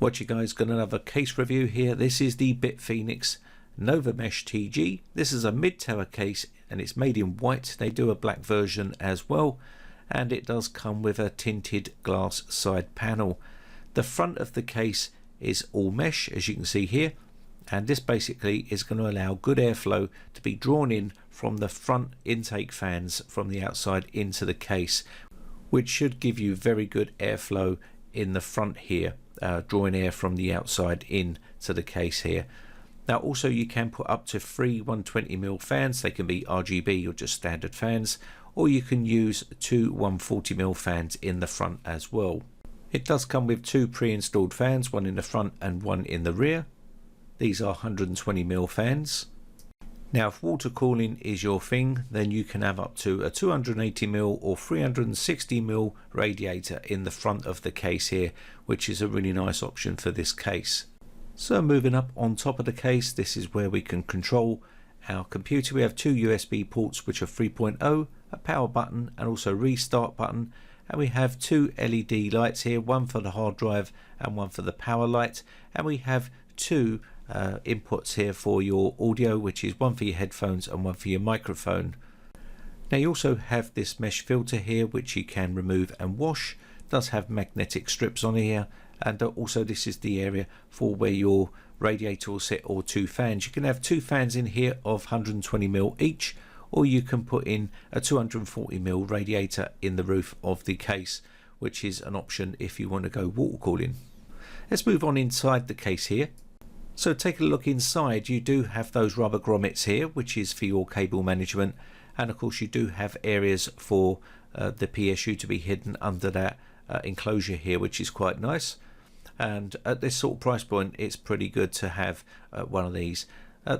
What you guys got another case review here. This is the Bitfenix Nova Mesh TG. This is a mid-tower case and it's made in white. They do a black version as well, and it does come with a tinted glass side panel. The front of the case is all mesh, as you can see here, and this basically is going to allow good airflow to be drawn in from the front intake fans from the outside into the case, which should give you very good airflow in the front here, drawing air from the outside in to the case here. Now also you can put up to 3 120mm fans. They can be RGB or just standard fans, or you can use 2 140mm fans in the front as well. It does come with 2 pre-installed fans, one in the front and one in the rear. These are 120mm fans. Now if water cooling is your thing, then you can have up to a 280mm or 360mm radiator in the front of the case here, which is a really nice option for this case. So moving up on top of the case, this is where we can control our computer. We have 2 USB ports which are 3.0, a power button and also restart button, and we have 2 LED lights here, one for the hard drive and one for the power light, and we have 2 inputs here for your audio, which is one for your headphones and one for your microphone. Now you also have this mesh filter here which you can remove and wash. It does have magnetic strips on here, and also this is the area for where your radiator will sit, or 2 fans. You can have 2 fans in here of 120mm each, or you can put in a 240mm radiator in the roof of the case, which is an option if you want to go water cooling. Let's move on inside the case here. So take a look inside. You do have those rubber grommets here, which is for your cable management, and of course you do have areas for the PSU to be hidden under that enclosure here, which is quite nice. And at this sort of price point, it's pretty good to have one of these.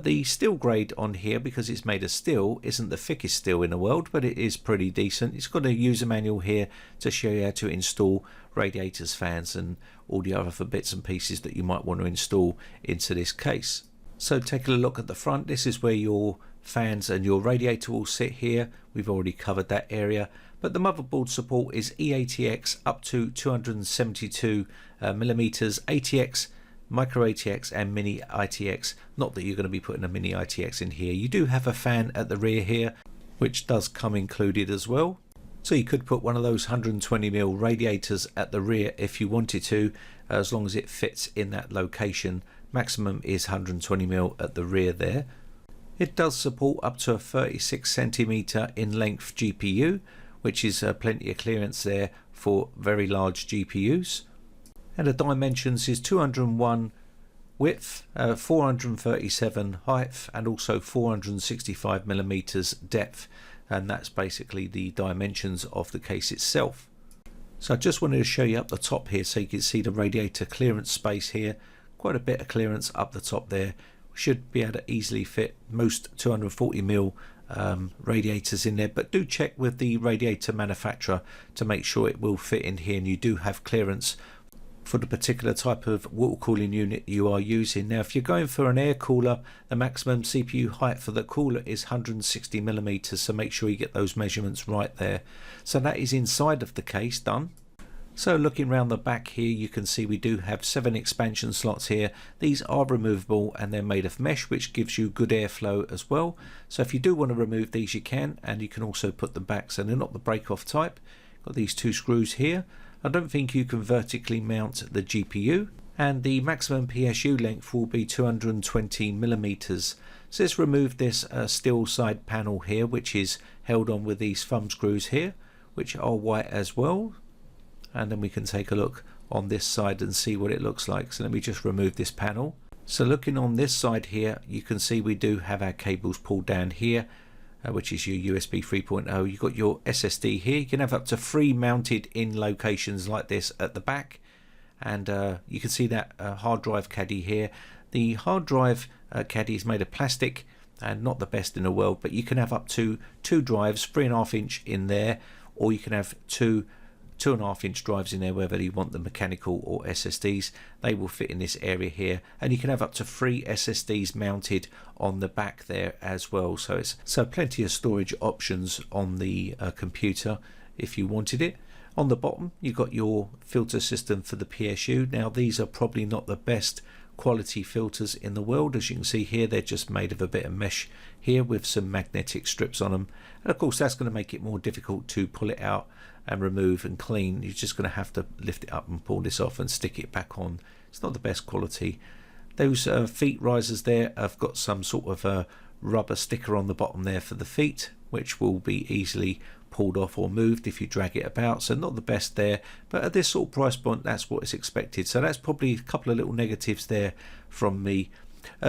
The steel grade on here, because it's made of steel, isn't the thickest steel in the world, but it is pretty decent. It's got a user manual here to show you how to install radiators, fans and all the other bits and pieces that you might want to install into this case. So take a look at the front. This is where your fans and your radiator will sit here. We've already covered that area, but the motherboard support is eATX up to 272mm, ATX, micro ATX and mini ITX. Not that you're going to be putting a mini ITX in here. You do have a fan at the rear here, which does come included as well. So you could put one of those 120mm radiators at the rear if you wanted to, as long as it fits in that location. Maximum is 120mm at the rear there. It does support up to a 36cm in length GPU, which is plenty of clearance there for very large GPUs. And the dimensions is 201 width, 437 height, and also 465mm depth, and that's basically the dimensions of the case itself. So I just wanted to show you up the top here so you can see the radiator clearance space here. Quite a bit of clearance up the top there. Should be able to easily fit most 240mm radiators in there, but do check with the radiator manufacturer to make sure it will fit in here and you do have clearance for the particular type of water cooling unit you are using. Now if you're going for an air cooler, the maximum CPU height for the cooler is 160mm, so make sure you get those measurements right there. So that is inside of the case done. So looking around the back here, you can see we do have 7 expansion slots here. These are removable and they're made of mesh, which gives you good airflow as well. So if you do want to remove these, you can, and you can also put them back so they're not the break-off type. Got these 2 screws here. I don't think you can vertically mount the GPU, and the maximum PSU length will be 220mm. So let's remove this steel side panel here, which is held on with these thumb screws here, which are white as well. And then we can take a look on this side and see what it looks like. So let me just remove this panel. So looking on this side here, you can see we do have our cables pulled down here, which is your USB 3.0. You've got your SSD here. You can have up to 3 mounted in locations like this at the back, and you can see that hard drive caddy here. The hard drive caddy is made of plastic and not the best in the world, but you can have up to 2 drives, 3.5 inch in there, or you can have 2.5 inch drives in there, whether you want the mechanical or SSDs. They will fit in this area here, and you can have up to 3 SSDs mounted on the back there as well. So plenty of storage options on the computer if you wanted it. On the bottom you've got your filter system for the PSU. Now these are probably not the best quality filters in the world. As you can see here, they're just made of a bit of mesh here with some magnetic strips on them, and of course that's going to make it more difficult to pull it out and remove and clean. You're just going to have to lift it up and pull this off and stick it back on. It's not the best quality. Those feet risers there have got some sort of a rubber sticker on the bottom there for the feet, which will be easily pulled off or moved if you drag it about, so not the best there, but at this sort of price point that's what is expected. So that's probably a couple of little negatives there from me.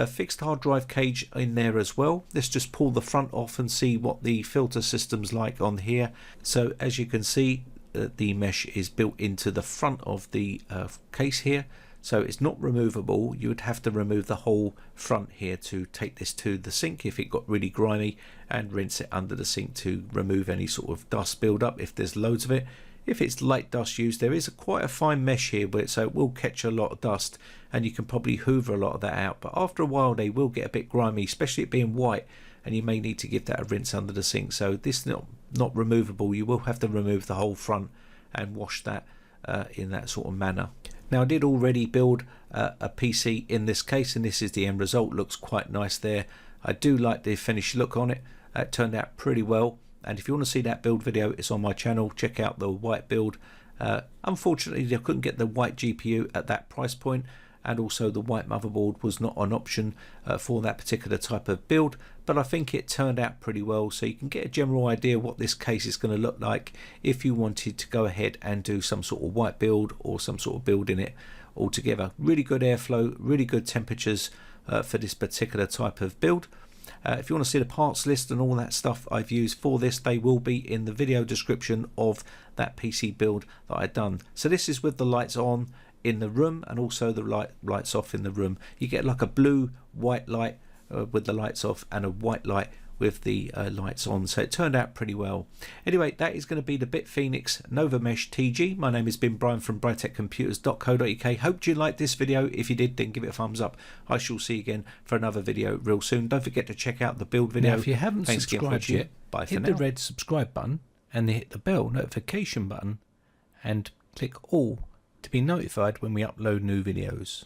Fixed hard drive cage in there as well. Let's just pull the front off and see what the filter system's like on here. So as you can see, the mesh is built into the front of the case here, so it's not removable. You would have to remove the whole front here to take this to the sink if it got really grimy, and rinse it under the sink to remove any sort of dust build up if there's loads of it. If it's light dust used, there is quite a fine mesh here, but so it will catch a lot of dust and you can probably hoover a lot of that out, but after a while they will get a bit grimy, especially it being white, and you may need to give that a rinse under the sink. So this is not removable. You will have to remove the whole front and wash that in that sort of manner. Now I did already build a PC in this case, and this is the end result. Looks quite nice there. I do like the finished look on it. It turned out pretty well, and if you want to see that build video, it's on my channel. Check out the white build. Unfortunately I couldn't get the white GPU at that price point, and also the white motherboard was not an option for that particular type of build, but I think it turned out pretty well, so you can get a general idea what this case is going to look like if you wanted to go ahead and do some sort of white build or some sort of build in it altogether. Really good airflow, really good temperatures for this particular type of build. If you want to see the parts list and all that stuff I've used for this, they will be in the video description of that PC build that I've done. So this is with the lights on in the room and also the lights off in the room. You get like a blue white light with the lights off and a white light with the lights on, so it turned out pretty well. Anyway, that is going to be the Bitfenix Nova Mesh TG. My name has been Brian from briteccomputers.co.uk. Hope you liked this video. If you did, then give it a thumbs up. I shall see you again for another video real soon. Don't forget to check out the build video. Now, if you haven't subscribed yet, bye for hit now. the red subscribe button and then hit the bell notification button and click all to be notified when we upload new videos.